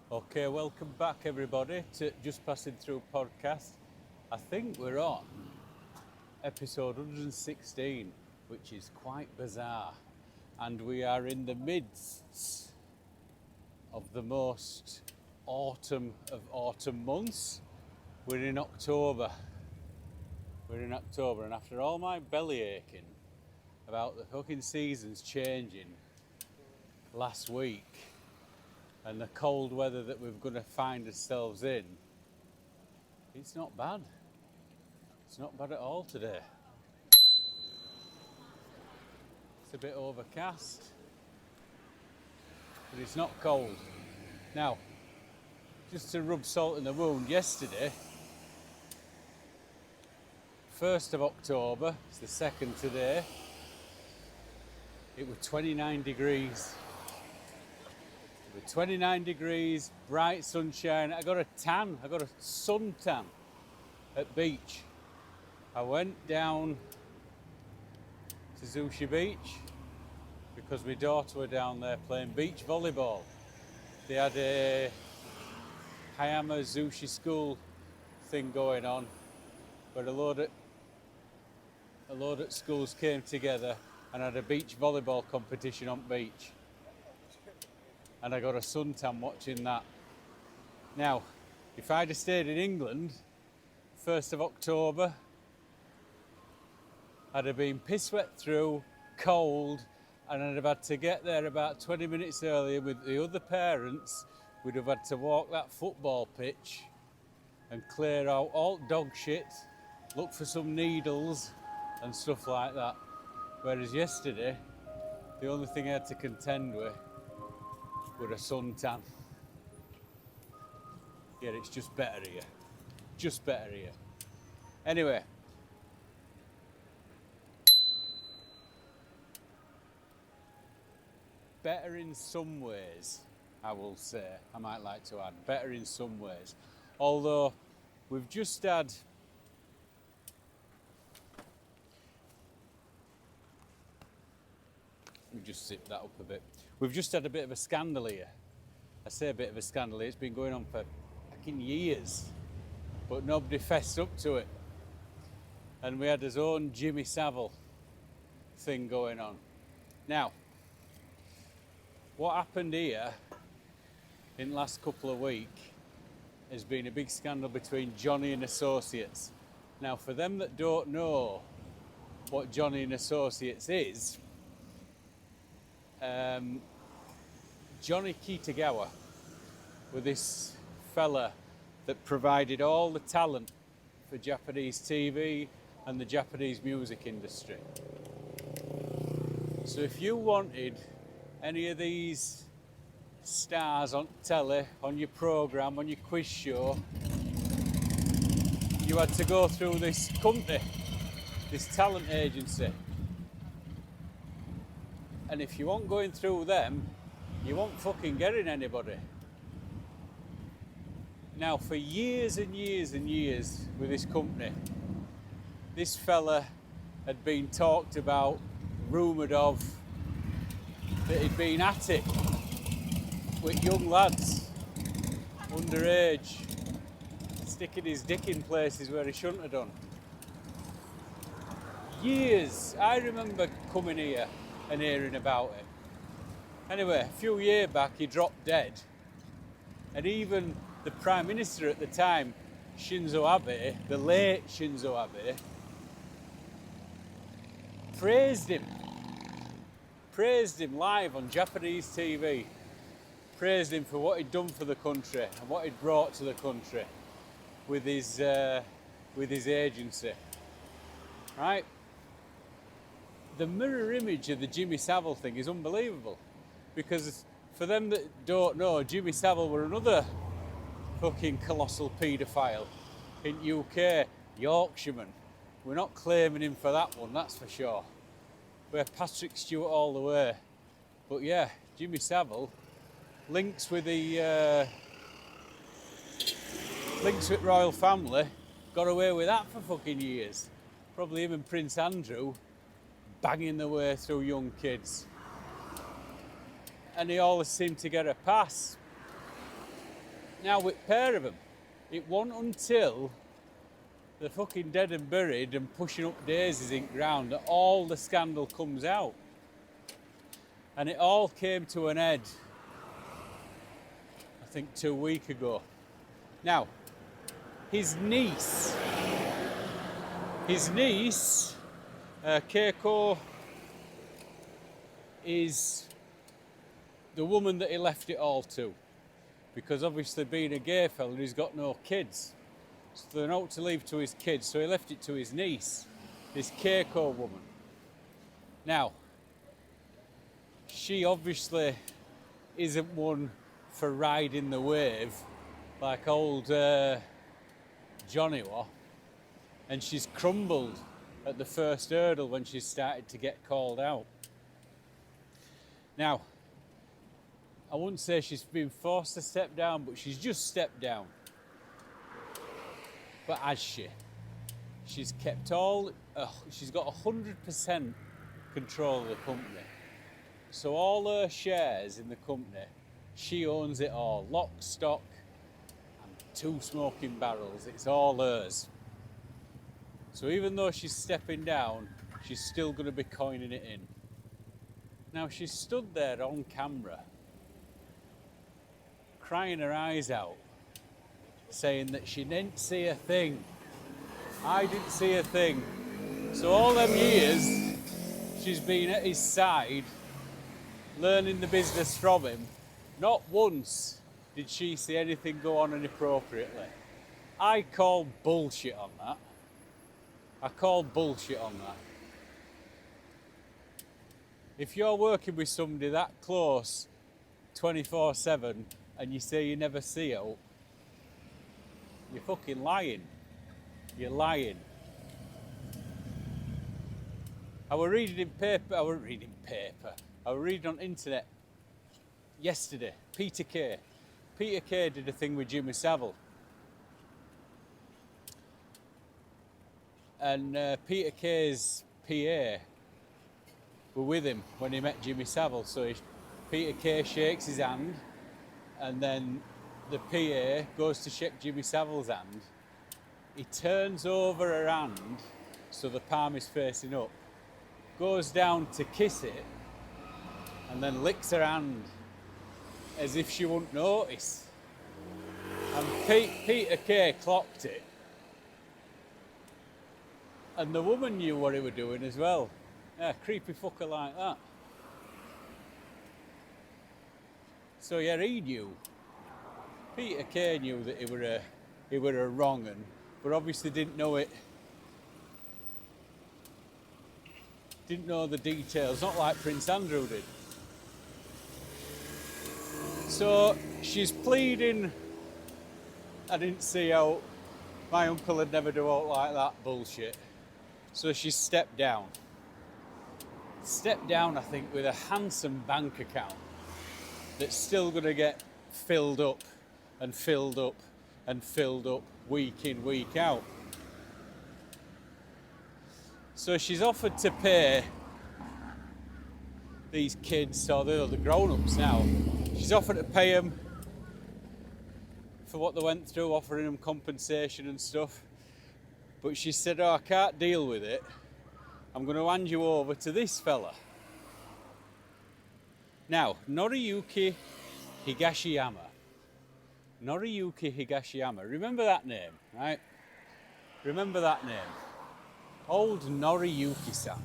Okay, welcome back everybody to Just Passing Through podcast. I think we're on episode 116, which is quite bizarre. And we are in the midst of the most autumn of autumn months. We're in October. And after all my belly aching about the fucking seasons changing last week, and the cold weather that we're going to find ourselves in, it's not bad. It's not bad at all today. It's a bit overcast, but it's not cold. Now, just to rub salt in the wound, yesterday, 1st of October, it's the 2nd today, it was 29 degrees. 29 degrees, bright sunshine. I got a sun tan at beach. I went down to Zushi Beach because my daughter were down there playing beach volleyball. They had a Hayama Zushi school thing going on where a load of schools came together and had a beach volleyball competition on beach. And I got a suntan watching that. Now, if I'd have stayed in England, 1st of October, I'd have been piss wet through, cold, and I'd have had to get there about 20 minutes earlier with the other parents. We'd have had to walk that football pitch and clear out all dog shit, look for some needles and stuff like that. Whereas yesterday, the only thing I had to contend with a suntan. Yeah, it's just better here. Just better here. Anyway. Better in some ways, I will say. I might like to add. Better in some ways. Although, we've just had... Let me just zip that up a bit. We've just had a bit of a scandal here. I say a bit of a scandal here. It's been going on for fucking years. But nobody fessed up to it. And we had his own Jimmy Saville thing going on. Now, what happened here in the last couple of weeks has been a big scandal between Johnny and Associates. Now, for them that don't know what Johnny and Associates is, Johnny Kitagawa was this fella that provided all the talent for Japanese TV and the Japanese music industry. So if you wanted any of these stars on telly, on your programme, on your quiz show, you had to go through this company, this talent agency. And if you weren't going through them, you weren't fucking getting anybody. Now, for years and years and years with this company, this fella had been talked about, rumoured of, that he'd been at it with young lads, underage, sticking his dick in places where he shouldn't have done. Years. I remember coming here and hearing about it. Anyway, a few years back he dropped dead, and even the Prime Minister at the time, Shinzo Abe, the late Shinzo Abe, praised him live on Japanese TV, praised him for what he'd done for the country and what he'd brought to the country with his agency, right? The mirror image of the Jimmy Savile thing is unbelievable, because for them that don't know, Jimmy Savile were another fucking colossal paedophile in UK, Yorkshireman. We're not claiming him for that one, that's for sure. We're Patrick Stewart all the way. But yeah, Jimmy Savile, links with royal family, got away with that for fucking years. Probably him and Prince Andrew banging their way through young kids. And he always seemed to get a pass. Now with pair of them, it wasn't until they're fucking dead and buried and pushing up daisies in ground that all the scandal comes out. And it all came to an end, I think 2 weeks ago. Now, his niece, Keiko, is the woman that he left it all to. Because obviously being a gay fella, he's got no kids. So they're not to leave to his kids, so he left it to his niece, this Keiko woman. Now, she obviously isn't one for riding the wave like old Johnny was, and she's crumbled at the first hurdle when she started to get called out. Now, I wouldn't say she's been forced to step down, but she's just stepped down. But has she? She's kept she's got 100% control of the company. So all her shares in the company, she owns it all. Lock, stock, and 2 smoking barrels. It's all hers. So even though she's stepping down, she's still going to be coining it in. Now she stood there on camera, crying her eyes out, saying that she didn't see a thing. I didn't see a thing. So all them years she's been at his side, learning the business from him, not once did she see anything go on inappropriately. I call bullshit on that. I call bullshit on that. If you're working with somebody that close 24/7 and you say you never see it, you're fucking lying. You're lying. I was reading on internet yesterday. Peter Kay did a thing with Jimmy Saville. And Peter Kay's PA were with him when he met Jimmy Saville. So Peter Kay shakes his hand, and then the PA goes to shake Jimmy Saville's hand. He turns over her hand so the palm is facing up, goes down to kiss it, and then licks her hand as if she wouldn't notice. And Peter Kay clocked it. And the woman knew what he was doing as well. Yeah, creepy fucker like that. So yeah, he knew. Peter Kay knew that he were a wrong un, but obviously didn't know it. Didn't know the details, not like Prince Andrew did. So she's pleading, I didn't see how my uncle had never do out like that bullshit. So she stepped down. Stepped down, I think, with a handsome bank account that's still going to get filled up and filled up and filled up week in, week out. So she's offered to pay these kids, or they're the grown-ups now, she's offered to pay them for what they went through, offering them compensation and stuff. But she said, I can't deal with it. I'm going to hand you over to this fella. Now, Noriyuki Higashiyama. Noriyuki Higashiyama. Remember that name, right? Remember that name. Old Noriyuki-san.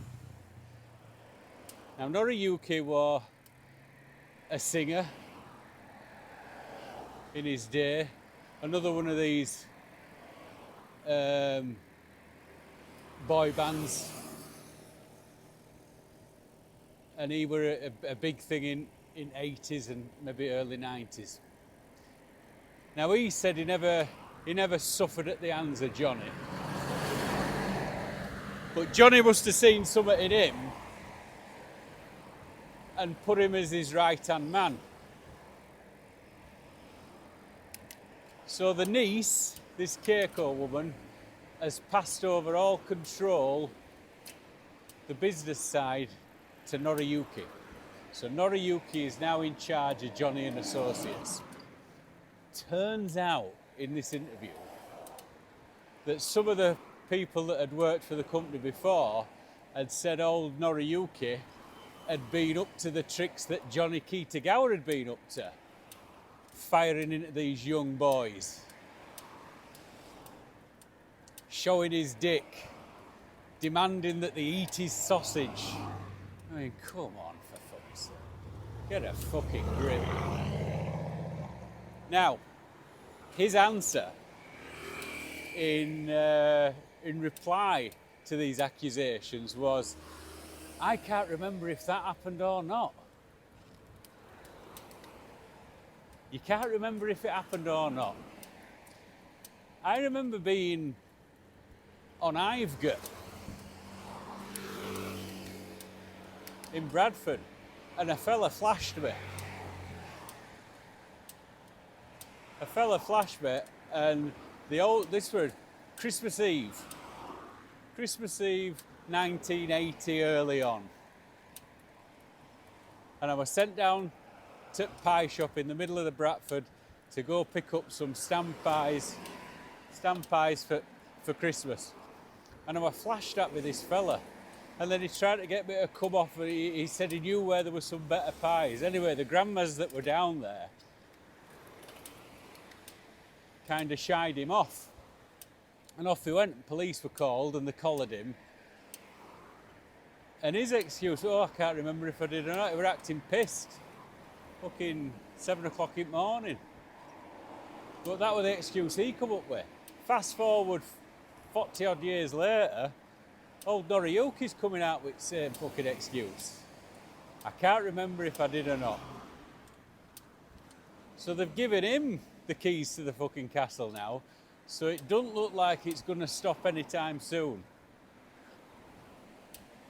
Now, Noriyuki was a singer in his day. Another one of these boy bands, and he were a big thing in 80s and maybe early 90s. Now he said he never suffered at the hands of Johnny, but Johnny must have seen something in him and put him as his right hand man. So the niece, this Keiko woman, has passed over all control, the business side, to Noriyuki. So Noriyuki is now in charge of Johnny and Associates. turns out in this interview that some of the people that had worked for the company before had said old Noriyuki had been up to the tricks that Johnny Kitagawa had been up to, firing into these young boys, showing his dick, demanding that they eat his sausage. I mean, come on, for fuck's sake. Get a fucking grip. Now, his answer in reply to these accusations was, I can't remember if that happened or not. You can't remember if it happened or not. I remember being on Ivegate in Bradford, and a fella flashed me. And this was Christmas Eve 1980, early on. And I was sent down to pie shop in the middle of the Bradford to go pick up some stamp pies for Christmas. And I was flashed at with this fella. And then he tried to get me to come off, and he said he knew where there were some better pies. Anyway, the grandmas that were down there kind of shied him off. And off he went. Police were called and they collared him. And his excuse, I can't remember if I did or not, he were acting pissed. Fucking 7 o'clock in the morning. But that was the excuse he come up with. Fast forward 40 odd years later, old Noriyuki's coming out with the same fucking excuse. I can't remember if I did or not. So they've given him the keys to the fucking castle now, so it doesn't look like it's going to stop anytime soon.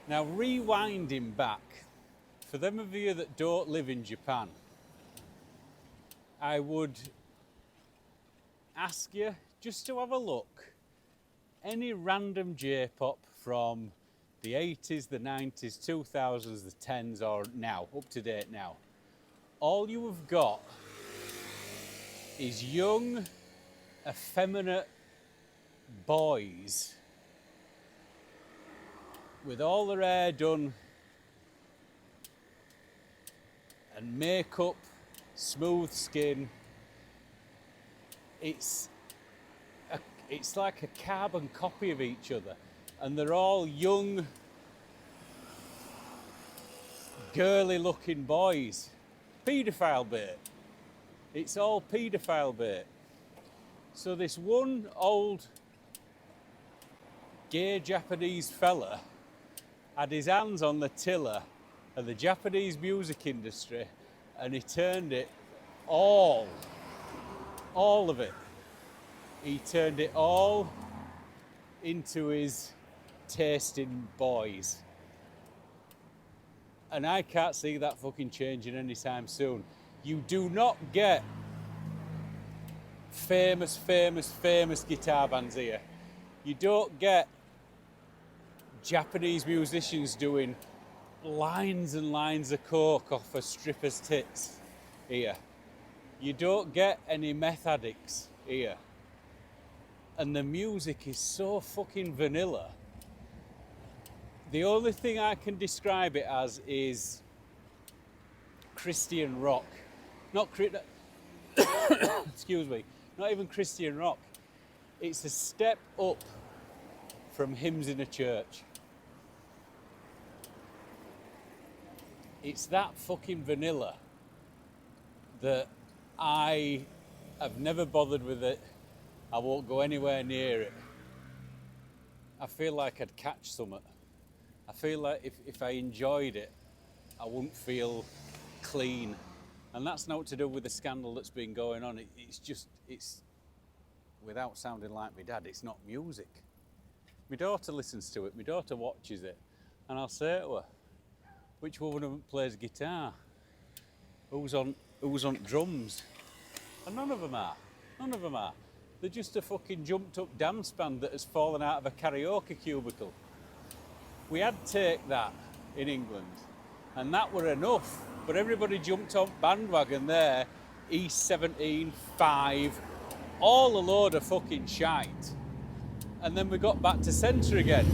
Now, rewinding back, for them of you that don't live in Japan, I would ask you just to have a look. Any random J-pop from the 80s, the 90s, 2000s, the 10s, or now, up to date now. All you have got is young, effeminate boys with all their hair done and makeup, smooth skin. It's like a carbon copy of each other, and they're all young, girly looking boys. Paedophile bait. It's all paedophile bait. So this one old gay Japanese fella had his hands on the tiller of the Japanese music industry, and he turned it all of it. He turned it all into his tasting boys. And I can't see that fucking changing anytime soon. You do not get famous guitar bands here. You don't get Japanese musicians doing lines and lines of coke off a stripper's tits here. You don't get any meth addicts here. And the music is so fucking vanilla. The only thing I can describe it as is Christian rock. Excuse me, not even Christian rock. It's a step up from hymns in a church. It's that fucking vanilla that I have never bothered with it. I won't go anywhere near it. I feel like I'd catch something. I feel like if I enjoyed it, I wouldn't feel clean. And that's not to do with the scandal that's been going on. It's without sounding like my dad, it's not music. My daughter listens to it, my daughter watches it, and I'll say to her, which woman of them plays guitar? Who's on drums? And none of them are. They're just a fucking jumped up dance band that has fallen out of a karaoke cubicle. We had Take That in England, and that were enough. But everybody jumped on bandwagon there East 17, 5, all a load of fucking shite. And then we got back to centre again.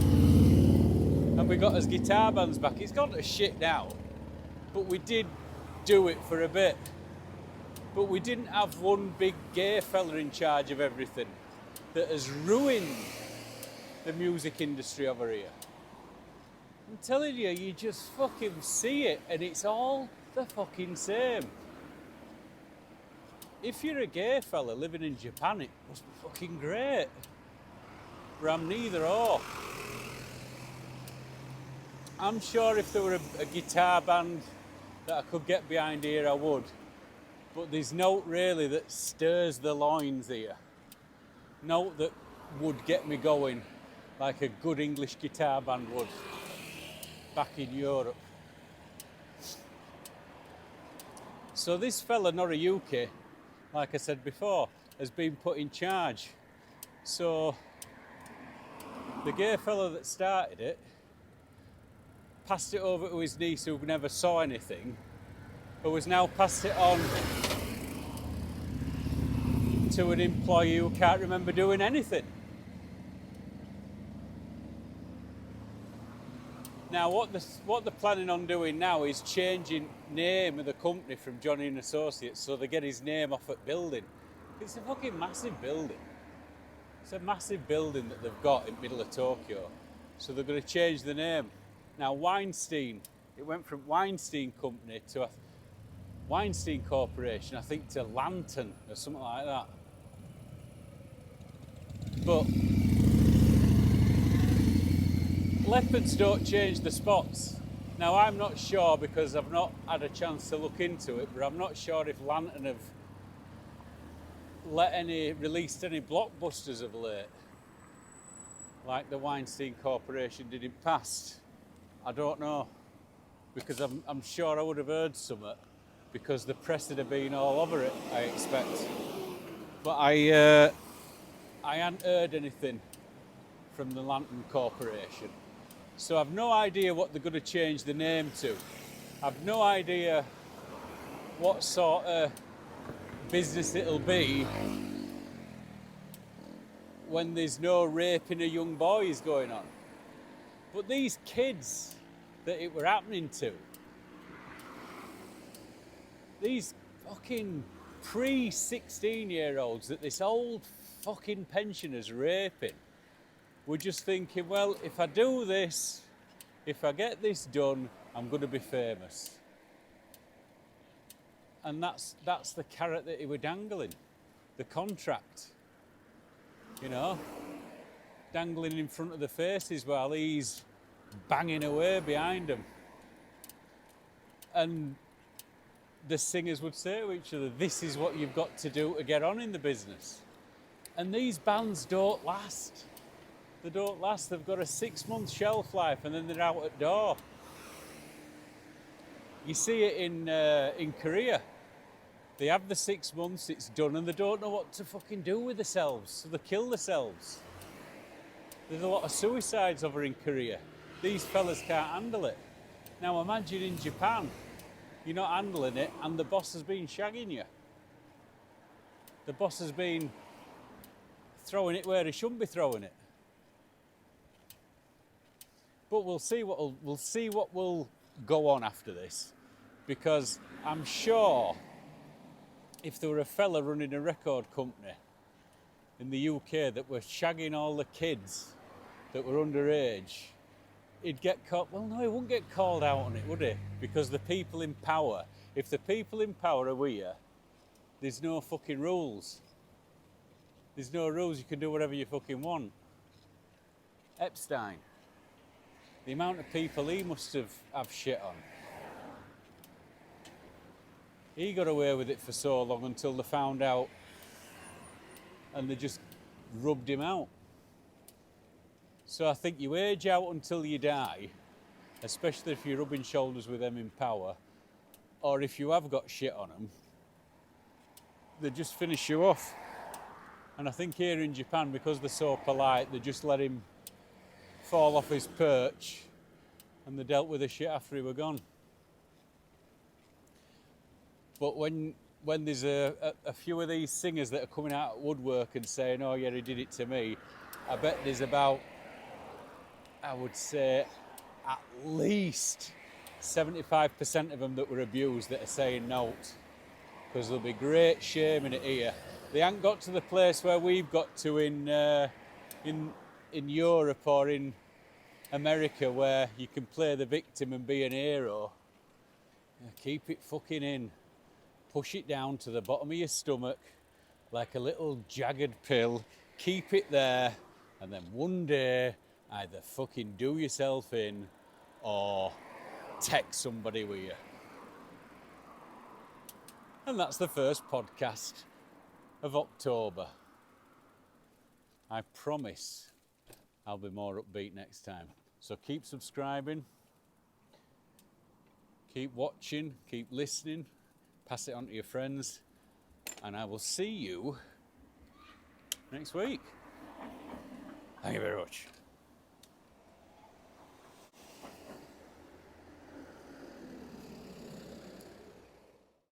And we got us guitar bands back. It's gone to shit now. But we did do it for a bit. But we didn't have one big gay fella in charge of everything that has ruined the music industry over here. I'm telling you, you just fucking see it and it's all the fucking same. If you're a gay fella living in Japan, it must be fucking great. But I'm neither or. I'm sure if there were a guitar band that I could get behind here, I would. But there's no really that stirs the loins here. No that would get me going like a good English guitar band would back in Europe. So this fella, Noriyuki, like I said before, has been put in charge. So the gay fella that started it passed it over to his niece who never saw anything, who has now passed it on to an employee who can't remember doing anything. Now what they're planning on doing now is changing name of the company from Johnny and Associates so they get his name off at building. It's a fucking massive building. It's a massive building that they've got in the middle of Tokyo. So they're going to change the name. Now Weinstein, it went from Weinstein Company to Weinstein Corporation, I think, to Lantern or something like that. But leopards don't change the spots. Now I'm not sure because I've not had a chance to look into it, but I'm not sure if Lantern have released any blockbusters of late, like the Weinstein Corporation did in past. I don't know, because I'm sure I would have heard something, because the press would have been all over it, I expect. But I hadn't heard anything from the Lantern Corporation. So I've no idea what they're going to change the name to. I've no idea what sort of business it'll be when there's no raping of young boys going on. But these kids that it were happening to, these fucking pre-16-year-olds that this old fucking pensioner's raping, we're just thinking, well, if I do this, if I get this done, I'm going to be famous. And that's the carrot that he were dangling, the contract, you know, dangling in front of the faces while he's banging away behind them. And the singers would say to each other, this is what you've got to do to get on in the business. And these bands don't last. They don't last. They've got a 6-month shelf life and then they're out at door. You see it in Korea. They have the 6 months, it's done, and they don't know what to fucking do with themselves, so they kill themselves. There's a lot of suicides over in Korea. These fellas can't handle it. Now imagine in Japan, you're not handling it and the boss has been shagging you. The boss has been throwing it where he shouldn't be throwing it. But we'll see what will go on after this, because I'm sure if there were a fella running a record company in the UK that were shagging all the kids that were underage, he'd get caught. Well, no, he wouldn't get called out on it, would he? Because the people in power, if the people in power are here, there's no fucking rules. There's no rules, you can do whatever you fucking want. Epstein, the amount of people he must have shit on. He got away with it for so long until they found out and they just rubbed him out. So I think you age out until you die, especially if you're rubbing shoulders with them in power, or if you have got shit on them, they just finish you off. And I think here in Japan, because they're so polite, they just let him fall off his perch and they dealt with the shit after he were gone. But when when there's a few of these singers that are coming out of woodwork and saying, oh yeah, he did it to me, I bet there's about, I would say, at least 75% of them that were abused that are saying no, because there'll be great shame in it here. They haven't got to the place where we've got to in Europe or in America, where you can play the victim and be an hero. Keep it fucking in. Push it down to the bottom of your stomach like a little jagged pill. Keep it there, and then one day either fucking do yourself in or text somebody with you. And that's the first podcast of October. I promise I'll be more upbeat next time. So keep subscribing, keep watching, keep listening, pass it on to your friends, and I will see you next week. Thank you very much.